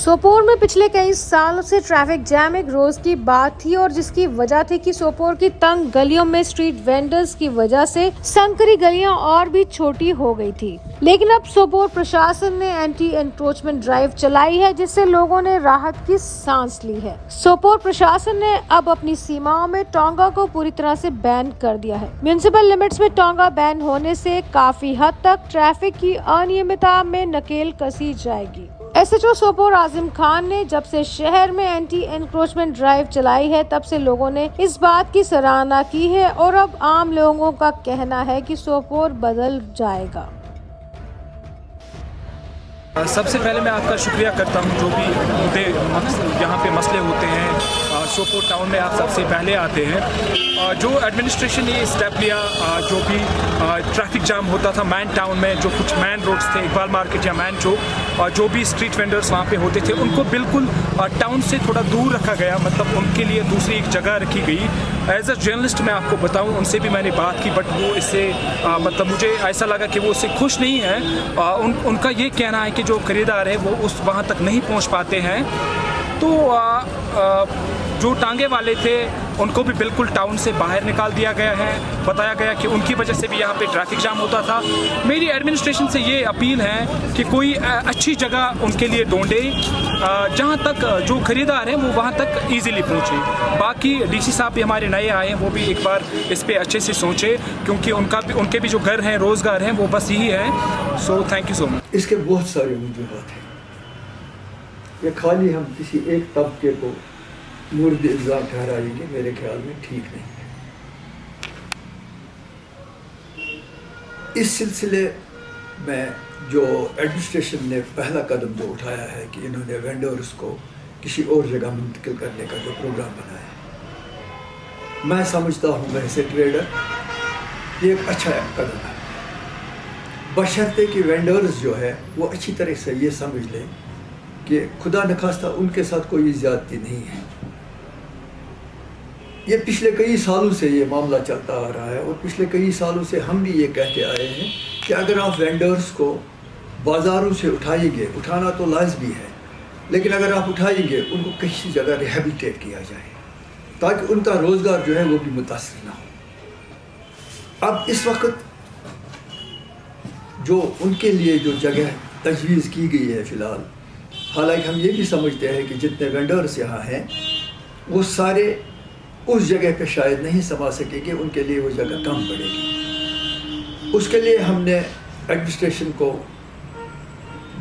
सोपोर में पिछले कई सालों से ट्रैफिक जैम एक रोज की बात थी और जिसकी वजह थी कि सोपोर की तंग गलियों में स्ट्रीट वेंडर्स की वजह से संकरी गलियां और भी छोटी हो गई थी। लेकिन अब सोपोर प्रशासन ने एंटी एनक्रोचमेंट ड्राइव चलाई है, जिससे लोगों ने राहत की सांस ली है। सोपोर प्रशासन ने अब अपनी सीमाओं में टोंगा को पूरी तरह से बैन कर दिया है। म्युनिसिपल लिमिट्स में टोंगा बैन होने से काफी हद तक ट्रैफिक की अनियमितता में नकेल कसी जाएगी। एसएचओ सोपोर आजिम खान ने जब से शहर में एंटी एनक्रोचमेंट ड्राइव चलाई है, तब से लोगों ने इस बात की सराहना की है और अब आम लोगों का कहना है कि सोपोर बदल जाएगा। सबसे पहले मैं आपका शुक्रिया करता हूं, जो भी मुद्दे यहाँ पे मसले होते हैं सोपोर टाउन में आप सबसे पहले आते हैं। जो एडमिनिस्ट्रेशन ने ये स्टेप लिया, जो भी ट्रैफिक जाम होता था मैन टाउन में, जो कुछ मैन रोड्स थे, इकबाल मार्केट या मैन चौक, और जो भी स्ट्रीट वेंडर्स वहाँ पे होते थे उनको बिल्कुल टाउन से थोड़ा दूर रखा गया, मतलब उनके लिए दूसरी एक जगह रखी गई। एज अ जर्नलिस्ट मैं आपको बताऊं, उनसे भी मैंने बात की, बट वो इससे मतलब मुझे ऐसा लगा कि वो उससे खुश नहीं है। उनका ये कहना है कि जो खरीदार है वो उस वहाँ तक नहीं पहुँच पाते हैं। तो जो टांगे वाले थे उनको भी बिल्कुल टाउन से बाहर निकाल दिया गया है। बताया गया कि उनकी वजह से भी यहाँ पे ट्रैफिक जाम होता था। मेरी एडमिनिस्ट्रेशन से ये अपील है कि कोई अच्छी जगह उनके लिए ढूंढे जहाँ तक जो खरीदार हैं वो वहाँ तक इजीली पहुँचे। बाकी डीसी साहब भी हमारे नए आए हैं, वो भी एक बार इस पर अच्छे से सोचें, क्योंकि उनके भी जो घर हैं, रोज़गार हैं, वो बस यही है। So thank you so much. इसके बहुत सारे वजूहात हैं। ये खाली हम किसी एक तबके को मुर्द इल्ज़ाम ठहराएंगे, मेरे ख्याल में ठीक नहीं है। इस सिलसिले में जो एडमिनिस्ट्रेशन ने पहला कदम जो उठाया है कि इन्होंने वेंडर्स को किसी और जगह मुंतकिल करने का जो प्रोग्राम बनाया है, मैं समझता हूँ, मैं ऐसे ट्रेडर, ये एक अच्छा कदम है, बशर्ते कि वेंडर्स जो है वो अच्छी तरह से ये समझ लें कि खुदा नखास्ता उनके साथ कोई ज़्यादती नहीं है। ये पिछले कई सालों से ये मामला चलता आ रहा है और पिछले कई सालों से हम भी ये कहते आए हैं कि अगर आप वेंडर्स को बाज़ारों से उठाएंगे, उठाना तो लाज़मी है, लेकिन अगर आप उठाएंगे उनको किसी जगह रिहेबिलिटेट किया जाए ताकि उनका रोज़गार जो है वो भी मुतासिर ना हो। अब इस वक्त जो उनके लिए जो जगह तजवीज़ की गई है फ़िलहाल, हालांकि हम ये भी समझते हैं कि जितने वेंडर्स यहाँ हैं वो सारे उस जगह पे शायद नहीं समा सकेंगे, उनके लिए वो जगह कम पड़ेगी। उसके लिए हमने एडमिनिस्ट्रेशन को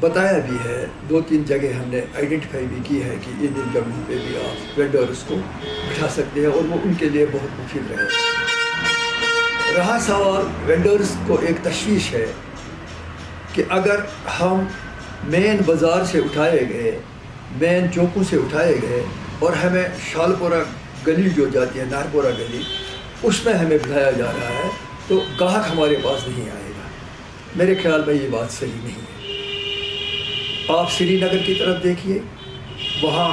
बताया भी है, 2-3 जगह हमने आइडेंटिफाई भी की है कि इन जगहों पे भी आप वेंडर्स को बिठा सकते हैं और वो उनके लिए बहुत मुफीद रहे। रहा सवाल वेंडर्स को एक तशवीश है कि अगर हम मेन बाज़ार से उठाए गए, मेन चौकों से उठाए गए और हमें शालपुरा गली जो जाती है, नारपुरा गली, उसमें हमें बिठाया जा रहा है, तो गाहक हमारे पास नहीं आएगा। मेरे ख्याल में ये बात सही नहीं है। आप श्रीनगर की तरफ देखिए, वहाँ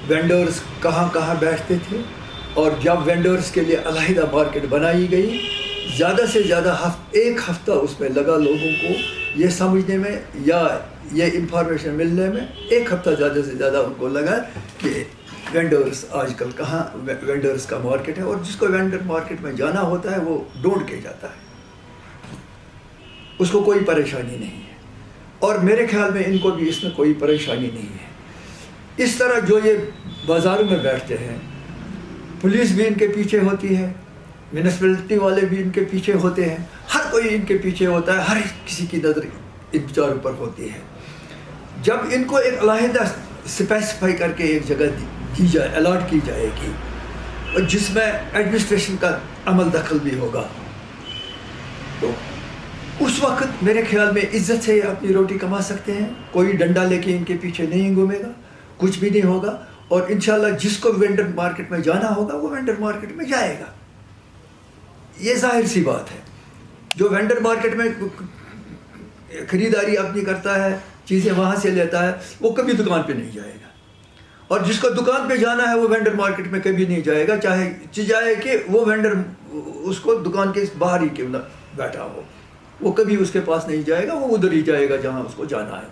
वेंडर्स कहाँ कहाँ बैठते थे, और जब वेंडर्स के लिए अलहदा मार्केट बनाई गई, ज़्यादा से ज़्यादा एक हफ़्ता उसमें लगा लोगों को ये समझने में या ये इंफॉर्मेशन मिलने में। एक हफ़्ता ज़्यादा से ज़्यादा उनको लगा कि वेंडर्स आजकल कहाँ वेंडर्स का मार्केट है, और जिसको वेंडर मार्केट में जाना होता है वो ढूंढ के जाता है, उसको कोई परेशानी नहीं है। और मेरे ख्याल में इनको भी इसमें कोई परेशानी नहीं है। इस तरह जो ये बाज़ारों में बैठते हैं, पुलिस भी इनके पीछे होती है, म्यूनिसिपैलिटी वाले भी इनके पीछे होते हैं, हर कोई इनके पीछे होता है, हर किसी की नज़र इन बेचारों पर होती है। जब इनको एक अलहदा स्पेसिफाई करके एक जगह दी जाए, अलॉट की जाएगी, और जिसमें एडमिनिस्ट्रेशन का अमल दखल भी होगा, तो उस वक्त मेरे ख्याल में इज्जत से अपनी रोटी कमा सकते हैं। कोई डंडा लेके इनके पीछे नहीं घूमेगा, कुछ भी नहीं होगा, और इंशाल्लाह जिसको वेंडर मार्केट में जाना होगा वो वेंडर मार्केट में जाएगा। ये जाहिर सी बात है। जो वेंडर मार्केट में ख़रीदारी अपनी करता है, चीज़ें वहाँ से लेता है, वो कभी दुकान पे नहीं जाएगा, और जिसको दुकान पे जाना है वो वेंडर मार्केट में कभी नहीं जाएगा, चाहे जाए कि वो वेंडर उसको दुकान के बाहर ही क्यों बैठा हो, वो कभी उसके पास नहीं जाएगा, वो उधर ही जाएगा जहाँ उसको जाना है।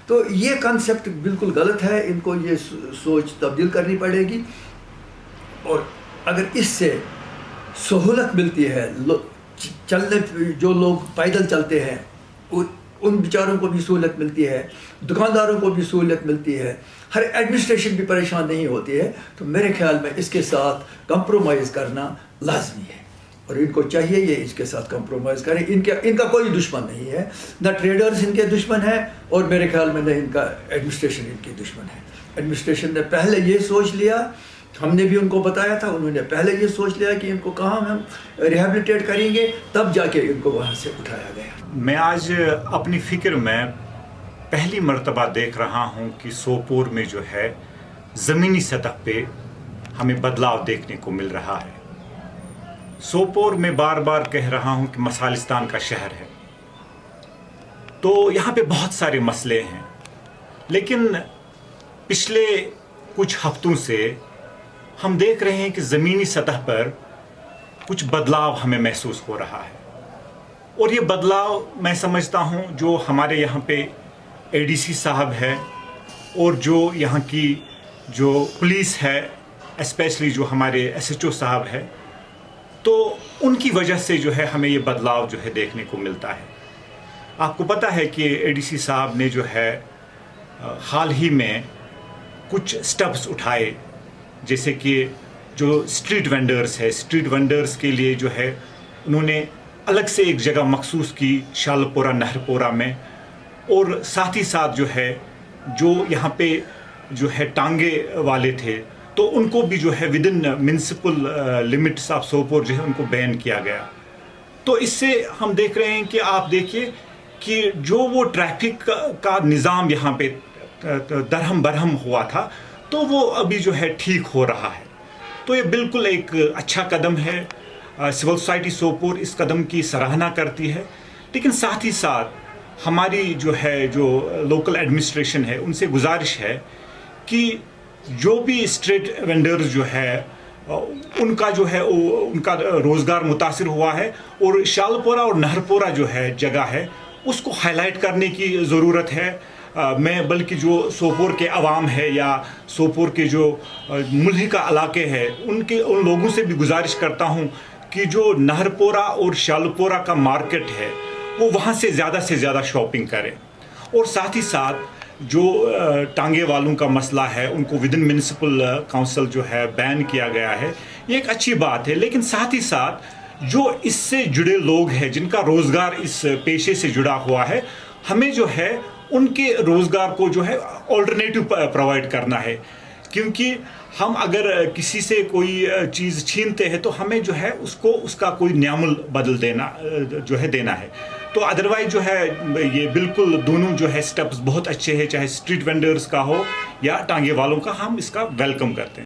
تو یہ کنسیپٹ بالکل غلط ہے، ان کو یہ سوچ تبدیل کرنی پڑے گی، اور اگر اس سے سہولت ملتی ہے، چلنے جو لوگ پیدل چلتے ہیں ان بیچاروں کو بھی سہولت ملتی ہے، دکانداروں کو بھی سہولت ملتی ہے، ہر ایڈمنسٹریشن بھی پریشان نہیں ہوتی ہے، تو میرے خیال میں اس کے ساتھ کمپرومائز کرنا لازمی ہے، اور ان کو چاہیے یہ اس کے ساتھ کمپرومائز کریں۔ ان کا کوئی دشمن نہیں ہے، نہ ٹریڈرز ان کے دشمن ہیں، اور میرے خیال میں نہ ان کا ایڈمنسٹریشن ان کی دشمن ہے۔ ایڈمنسٹریشن نے پہلے یہ سوچ لیا، ہم نے بھی ان کو بتایا تھا، انہوں نے پہلے یہ سوچ لیا کہ ان کو کہاں ہم ریہیبلیٹیٹ کریں گے، تب جا کے ان کو وہاں سے اٹھایا گیا۔ میں آج اپنی فکر میں پہلی مرتبہ دیکھ رہا ہوں کہ سوپور میں جو ہے زمینی سطح پہ ہمیں بدلاؤ دیکھنے کو مل رہا ہے۔ سوپور میں بار بار کہہ رہا ہوں کہ مسالستان کا شہر ہے، تو یہاں پہ بہت سارے مسئلے ہیں، لیکن پچھلے کچھ ہفتوں سے ہم دیکھ رہے ہیں کہ زمینی سطح پر کچھ بدلاؤ ہمیں محسوس ہو رہا ہے، اور یہ بدلاؤ میں سمجھتا ہوں جو ہمارے یہاں پہ اے ڈی سی صاحب ہے اور جو یہاں کی جو پولیس ہے، اسپیشلی جو ہمارے ایس ایچ او صاحب ہے، تو ان کی وجہ سے جو ہے ہمیں یہ بدلاؤ جو ہے دیکھنے کو ملتا ہے۔ آپ کو پتہ ہے کہ اے ڈی سی صاحب نے جو ہے حال ہی میں کچھ سٹیپس اٹھائے، جیسے کہ جو اسٹریٹ وینڈرز کے لیے جو ہے انہوں نے الگ سے ایک جگہ مخصوص کی شالپورہ نہرپورہ میں، اور ساتھ ہی ساتھ جو ہے جو یہاں پہ جو ہے ٹانگے والے تھے تو ان کو بھی جو ہے with in municipal limits of Sopore جو ہے ان کو بین کیا گیا۔ تو اس سے ہم دیکھ رہے ہیں کہ آپ دیکھیے کہ جو وہ ٹریفک کا نظام یہاں پہ درہم برہم ہوا تھا تو وہ ابھی جو ہے ٹھیک ہو رہا ہے، تو یہ بالکل ایک اچھا قدم ہے۔ سول سوسائٹی سوپور اس قدم کی سراہنا کرتی ہے، لیکن ساتھ ہی ساتھ ہماری جو لوکل ایڈمنسٹریشن ہے ان سے گزارش ہے کہ جو بھی اسٹریٹ وینڈرز جو ہے ان کا جو ہے ان کا روزگار متاثر ہوا ہے، اور شالپورہ اور نہرپورہ جو ہے جگہ ہے اس کو ہائی لائٹ کرنے کی ضرورت ہے۔ میں بلکہ جو سوپور کے عوام ہے یا سوپور کے جو ملحقہ علاقے ہے ان لوگوں سے بھی گزارش کرتا ہوں کہ جو نہرپورہ اور شالپورہ کا مارکیٹ ہے وہ وہاں سے زیادہ شاپنگ کرے، اور ساتھ ہی ساتھ جو ٹانگے والوں کا مسئلہ ہے ان کو ود ان میونسپل کاؤنسل جو ہے بین کیا گیا ہے، یہ ایک اچھی بات ہے، لیکن ساتھ ہی ساتھ جو اس سے جڑے لوگ ہیں جن کا روزگار اس پیشے سے جڑا ہوا ہے، ہمیں جو ہے ان کے روزگار کو جو ہے آلٹرنیٹو پرووائڈ کرنا ہے، کیونکہ ہم اگر کسی سے کوئی چیز چھینتے ہیں تو ہمیں جو ہے اس کا کوئی نعمل بدل دینا ہے۔ تو ادروائز جو ہے یہ بالکل دونوں جو ہے سٹیپس بہت اچھے ہیں، چاہے اسٹریٹ وینڈرز کا ہو یا ٹانگے والوں کا، ہم اس کا ویلکم کرتے ہیں۔